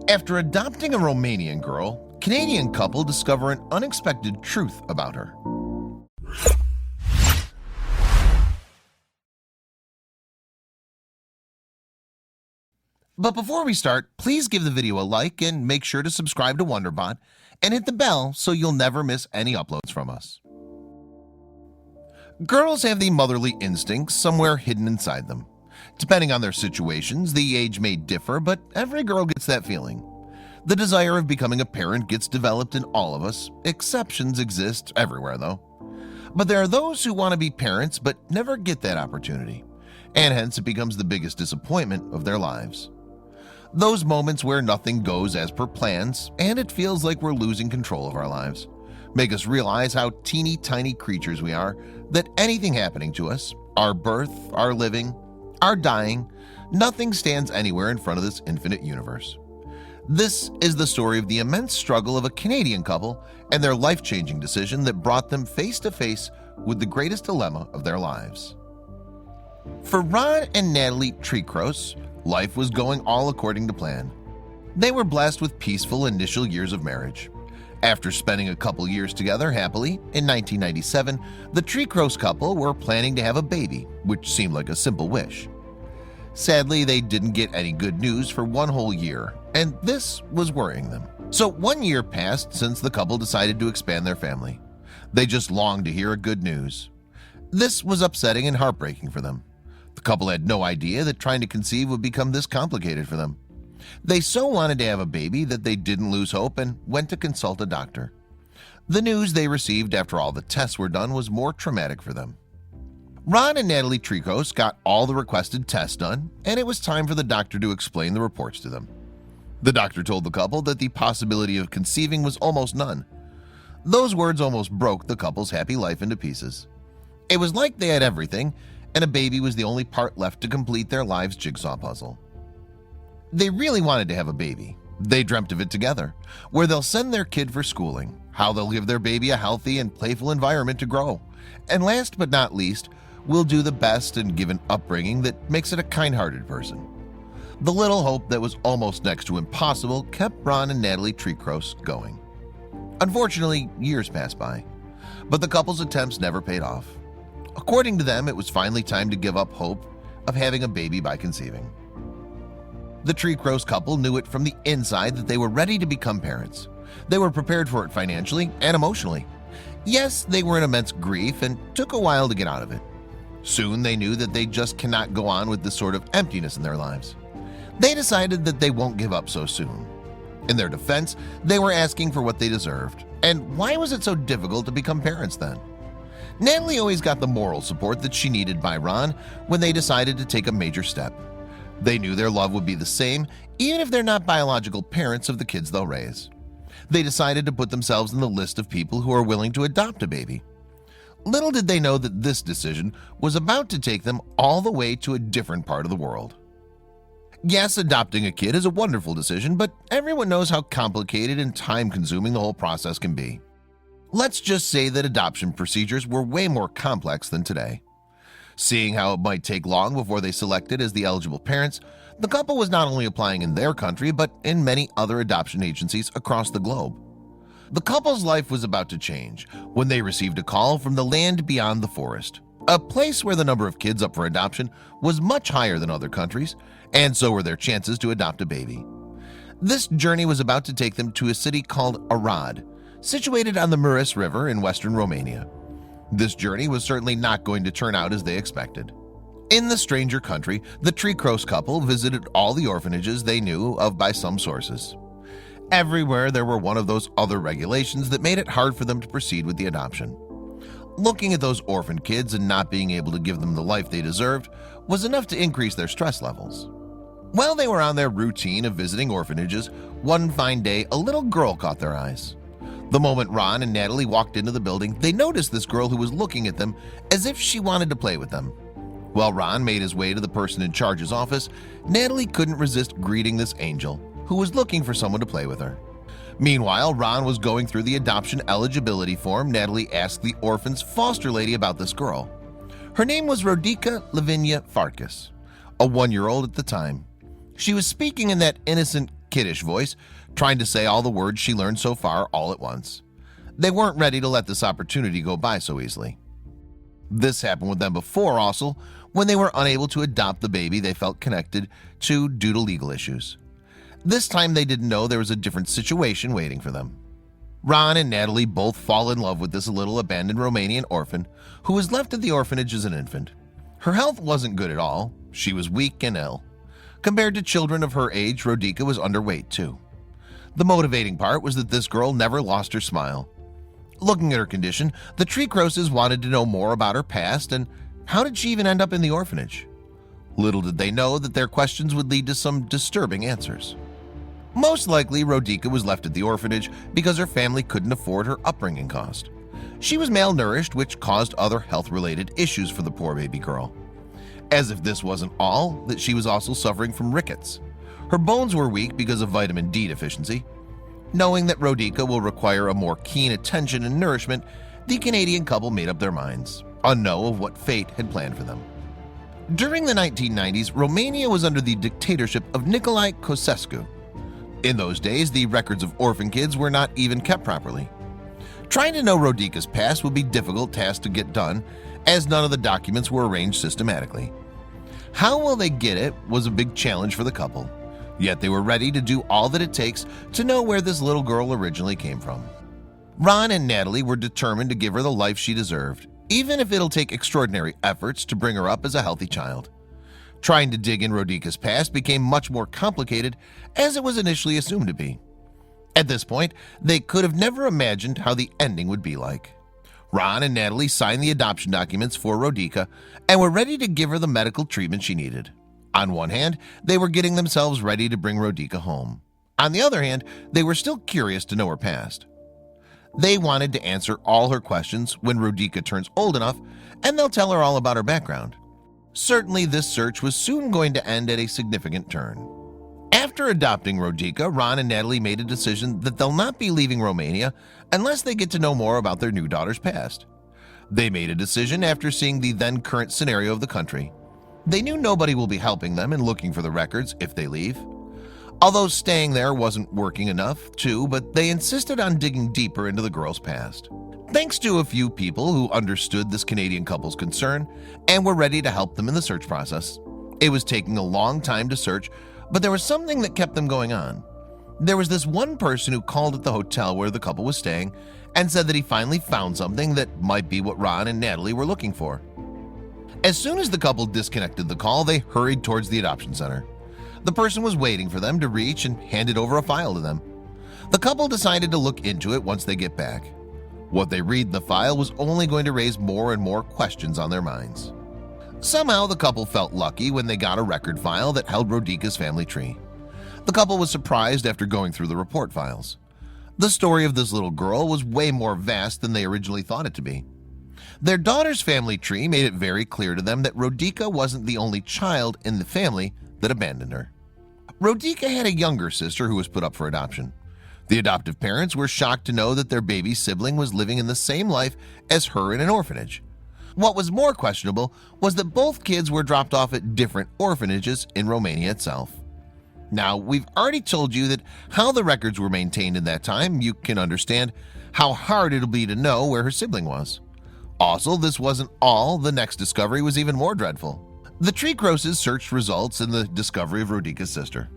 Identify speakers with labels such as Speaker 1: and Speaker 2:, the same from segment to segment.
Speaker 1: After adopting a Romanian girl, Canadian couple discover an unexpected truth about her. But before we start, please give the video a like and make sure to subscribe to Wonderbot and hit the bell so you'll never miss any uploads from us. Girls have the motherly instincts somewhere hidden inside them. Depending on their situations, the age may differ, but every girl gets that feeling. The desire of becoming a parent gets developed in all of us. Exceptions exist everywhere, though. But there are those who want to be parents but never get that opportunity, and hence it becomes the biggest disappointment of their lives. Those moments where nothing goes as per plans and it feels like we're losing control of our lives make us realize how teeny tiny creatures we are, that anything happening to us, our birth, our living, our dying, nothing stands anywhere in front of this infinite universe. This is the story of the immense struggle of a Canadian couple and their life-changing decision that brought them face to face with the greatest dilemma of their lives. For Ron and Natalie Trecros, life was going all according to plan. They were blessed with peaceful initial years of marriage. After spending a couple years together happily, in 1997, the Trecros couple were planning to have a baby, which seemed like a simple wish. Sadly, they didn't get any good news for one whole year, and this was worrying them. So 1 year passed since the couple decided to expand their family. They just longed to hear good news. This was upsetting and heartbreaking for them. The couple had no idea that trying to conceive would become this complicated for them. They so wanted to have a baby that they didn't lose hope and went to consult a doctor. The news they received after all the tests were done was more traumatic for them. Ron and Natalie Trecros got all the requested tests done, and it was time for the doctor to explain the reports to them. The doctor told the couple that the possibility of conceiving was almost none. Those words almost broke the couple's happy life into pieces. It was like they had everything, and a baby was the only part left to complete their lives' jigsaw puzzle. They really wanted to have a baby. They dreamt of it together, where they'll send their kid for schooling, how they'll give their baby a healthy and playful environment to grow, and last but not least, we'll do the best and give an upbringing that makes it a kind-hearted person. The little hope that was almost next to impossible kept Ron and Natalie Trecros going. Unfortunately, years passed by, but the couple's attempts never paid off. According to them, it was finally time to give up hope of having a baby by conceiving. The Trecros couple knew it from the inside that they were ready to become parents. They were prepared for it financially and emotionally. Yes, they were in immense grief and took a while to get out of it. Soon they knew that they just cannot go on with this sort of emptiness in their lives. They decided that they won't give up so soon. In their defense, they were asking for what they deserved. And why was it so difficult to become parents then? Natalie always got the moral support that she needed by Ron when they decided to take a major step. They knew their love would be the same, even if they're not biological parents of the kids they'll raise. They decided to put themselves in the list of people who are willing to adopt a baby. Little did they know that this decision was about to take them all the way to a different part of the world. Yes, adopting a kid is a wonderful decision, but everyone knows how complicated and time-consuming the whole process can be. Let's just say that adoption procedures were way more complex than today. Seeing how it might take long before they selected as the eligible parents, the couple was not only applying in their country but in many other adoption agencies across the globe. The couple's life was about to change when they received a call from the land beyond the forest, a place where the number of kids up for adoption was much higher than other countries, and so were their chances to adopt a baby. This journey was about to take them to a city called Arad, situated on the Mureș River in western Romania. This journey was certainly not going to turn out as they expected. In the stranger country, the Trecros couple visited all the orphanages they knew of by some sources. Everywhere there were one of those other regulations that made it hard for them to proceed with the adoption. Looking at those orphan kids and not being able to give them the life they deserved was enough to increase their stress levels. While they were on their routine of visiting orphanages, one fine day a little girl caught their eyes. The moment Ron and Natalie walked into the building, they noticed this girl who was looking at them as if she wanted to play with them. While Ron made his way to the person in charge's office, Natalie couldn't resist greeting this angel, who was looking for someone to play with her. Meanwhile, Ron was going through the adoption eligibility form. Natalie asked the orphan's foster lady about this girl. Her name was Rodica Lavinia Farkas, a 1-year-old at the time. She was speaking in that innocent kiddish voice, trying to say all the words she learned so far all at once. They weren't ready to let this opportunity go by so easily. This happened with them before also, when they were unable to adopt the baby they felt connected to due to legal issues. This time they didn't know there was a different situation waiting for them. Ron and Natalie both fall in love with this little abandoned Romanian orphan who was left at the orphanage as an infant. Her health wasn't good at all. She was weak and ill. Compared to children of her age, Rodica was underweight too. The motivating part was that this girl never lost her smile. Looking at her condition, the Tree Crosses wanted to know more about her past and how did she even end up in the orphanage? Little did they know that their questions would lead to some disturbing answers. Most likely, Rodica was left at the orphanage because her family couldn't afford her upbringing cost. She was malnourished, which caused other health-related issues for the poor baby girl. As if this wasn't all, that she was also suffering from rickets. Her bones were weak because of vitamin D deficiency. Knowing that Rodica will require a more keen attention and nourishment, the Canadian couple made up their minds, unknown of what fate had planned for them. During the 1990s, Romania was under the dictatorship of Nicolae Ceausescu. In those days, the records of orphan kids were not even kept properly. Trying to know Rodica's past would be a difficult task to get done, as none of the documents were arranged systematically. How will they get it was a big challenge for the couple, yet they were ready to do all that it takes to know where this little girl originally came from. Ron and Natalie were determined to give her the life she deserved, even if it'll take extraordinary efforts to bring her up as a healthy child. Trying to dig in Rodica's past became much more complicated as it was initially assumed to be. At this point, they could have never imagined how the ending would be like. Ron and Natalie signed the adoption documents for Rodica and were ready to give her the medical treatment she needed. On one hand, they were getting themselves ready to bring Rodica home. On the other hand, they were still curious to know her past. They wanted to answer all her questions when Rodica turns old enough, and they'll tell her all about her background. Certainly, this search was soon going to end at a significant turn. After adopting Rodica, Ron and Natalie made a decision that they'll not be leaving Romania unless they get to know more about their new daughter's past. They made a decision after seeing the then current scenario of the country. They knew nobody will be helping them in looking for the records if they leave. Although staying there wasn't working enough, too, but they insisted on digging deeper into the girl's past. Thanks to a few people who understood this Canadian couple's concern and were ready to help them in the search process. It was taking a long time to search, but there was something that kept them going on. There was this one person who called at the hotel where the couple was staying and said that he finally found something that might be what Ron and Natalie were looking for. As soon as the couple disconnected the call, they hurried towards the adoption center. The person was waiting for them to reach and handed over a file to them. The couple decided to look into it once they get back. What they read in the file was only going to raise more and more questions on their minds. Somehow, the couple felt lucky when they got a record file that held Rodica's family tree. The couple was surprised after going through the report files. The story of this little girl was way more vast than they originally thought it to be. Their daughter's family tree made it very clear to them that Rodica wasn't the only child in the family that abandoned her. Rodica had a younger sister who was put up for adoption. The adoptive parents were shocked to know that their baby sibling was living in the same life as her in an orphanage. What was more questionable was that both kids were dropped off at different orphanages in Romania itself. Now, we've already told you that how the records were maintained in that time. You can understand how hard it'll be to know where her sibling was. Also, this wasn't all. The next discovery was even more dreadful. The Tree Crosses searched results in the discovery of Rodica's sister.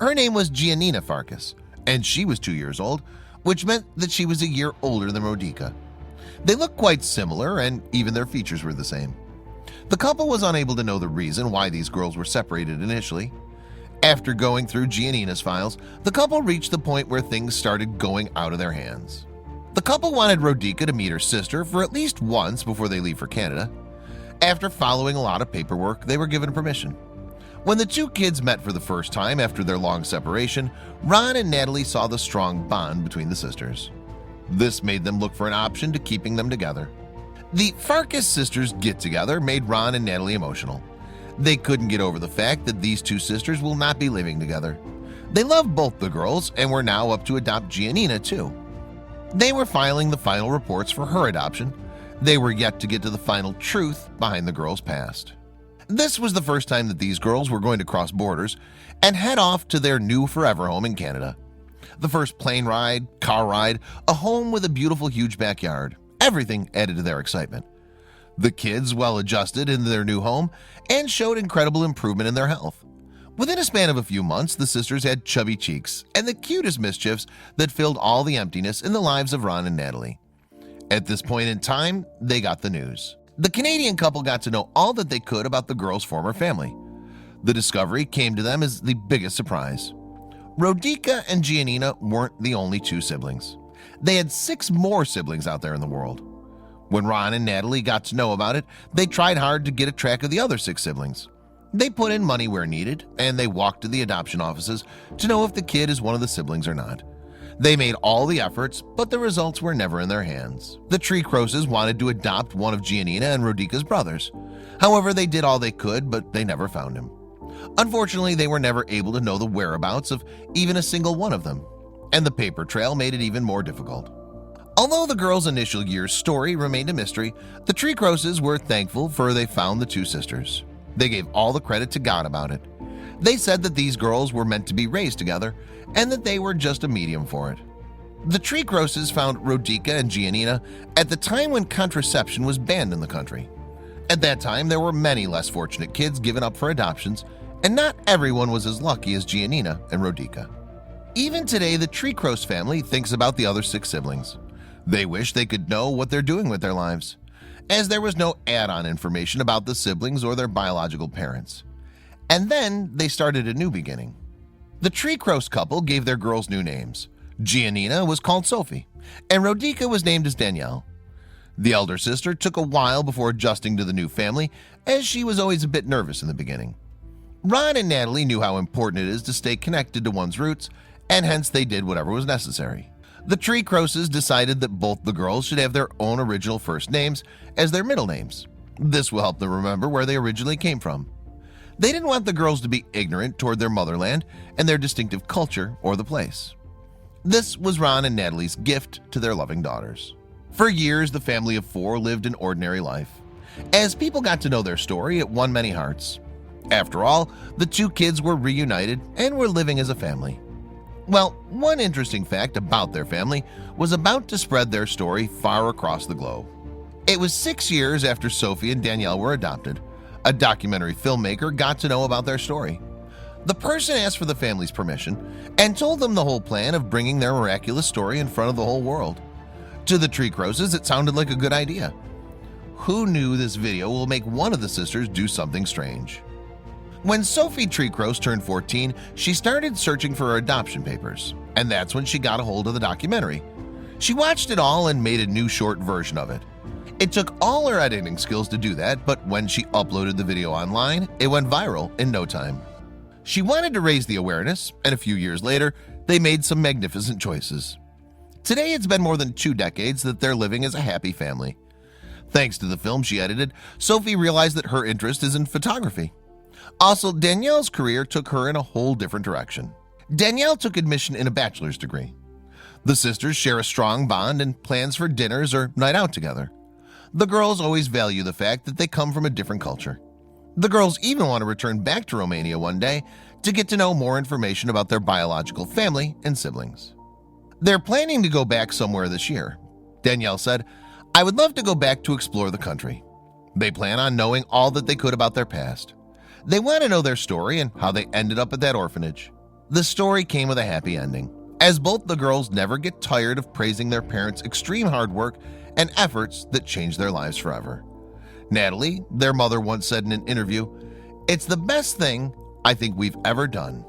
Speaker 1: Her name was Giannina Farkas, and she was 2 years old, which meant that she was a year older than Rodica. They looked quite similar, and even their features were the same. The couple was unable to know the reason why these girls were separated initially. After going through Giannina's files, the couple reached the point where things started going out of their hands. The couple wanted Rodica to meet her sister for at least once before they leave for Canada. After following a lot of paperwork, they were given permission. When the two kids met for the first time after their long separation, Ron and Natalie saw the strong bond between the sisters. This made them look for an option to keeping them together. The Farkas sisters' get-together made Ron and Natalie emotional. They couldn't get over the fact that these two sisters will not be living together. They loved both the girls and were now up to adopt Giannina too. They were filing the final reports for her adoption. They were yet to get to the final truth behind the girl's past. This was the first time that these girls were going to cross borders and head off to their new forever home in Canada. The first plane ride, car ride, a home with a beautiful huge backyard, everything added to their excitement. The kids well adjusted into their new home and showed incredible improvement in their health. Within a span of a few months, the sisters had chubby cheeks and the cutest mischiefs that filled all the emptiness in the lives of Ron and Natalie. At this point in time, they got the news. The Canadian couple got to know all that they could about the girls' former family. The discovery came to them as the biggest surprise. Rodica and Giannina weren't the only two siblings. They had 6 more siblings out there in the world. When Ron and Natalie got to know about it, they tried hard to get a track of the other 6 siblings. They put in money where needed, and they walked to the adoption offices to know if the kid is one of the siblings or not. They made all the efforts, but the results were never in their hands. The Tree Crosses wanted to adopt one of Giannina and Rodica's brothers. However, they did all they could, but they never found him. Unfortunately, they were never able to know the whereabouts of even a single one of them, and the paper trail made it even more difficult. Although the girls' initial year's story remained a mystery, the Tree Crosses were thankful for they found the 2 sisters. They gave all the credit to God about it. They said that these girls were meant to be raised together and that they were just a medium for it. The Tree Crosses found Rodica and Giannina at the time when contraception was banned in the country. At that time, there were many less fortunate kids given up for adoptions, and not everyone was as lucky as Giannina and Rodica. Even today, the Tree Cross family thinks about the other 6 siblings. They wish they could know what they're doing with their lives, as there was no add-on information about the siblings or their biological parents. And then they started a new beginning. The Tree Cross couple gave their girls new names. Giannina was called Sophie, and Rodica was named as Danielle. The elder sister took a while before adjusting to the new family, as she was always a bit nervous in the beginning. Ron and Natalie knew how important it is to stay connected to one's roots, and hence they did whatever was necessary. The Tree Crosses decided that both the girls should have their own original first names as their middle names. This will help them remember where they originally came from. They didn't want the girls to be ignorant toward their motherland and their distinctive culture or the place. This was Ron and Natalie's gift to their loving daughters. For years, the family of 4 lived an ordinary life. As people got to know their story, it won many hearts. After all, the 2 kids were reunited and were living as a family. Well, one interesting fact about their family was about to spread their story far across the globe. It was 6 years after Sophie and Danielle were adopted. A documentary filmmaker got to know about their story. The person asked for the family's permission and told them the whole plan of bringing their miraculous story in front of the whole world. To the Tree Crosses, it sounded like a good idea. Who knew this video will make one of the sisters do something strange? When Sophie Tree Cross turned 14, she started searching for her adoption papers, and that's when she got a hold of the documentary. She watched it all and made a new short version of it. It took all her editing skills to do that, but when she uploaded the video online, it went viral in no time. She wanted to raise the awareness, and a few years later, they made some magnificent choices. Today, it's been more than 2 decades that they're living as a happy family. Thanks to the film she edited, Sophie realized that her interest is in photography. Also, Danielle's career took her in a whole different direction. Danielle took admission in a bachelor's degree. The sisters share a strong bond and plans for dinners or night out together. The girls always value the fact that they come from a different culture. The girls even want to return back to Romania one day to get to know more information about their biological family and siblings. They're planning to go back somewhere this year. Danielle said, "I would love to go back to explore the country." They plan on knowing all that they could about their past. They want to know their story and how they ended up at that orphanage. The story came with a happy ending, as both the girls never get tired of praising their parents' extreme hard work and efforts that changed their lives forever. Natalie, their mother, once said in an interview, "It's the best thing I think we've ever done."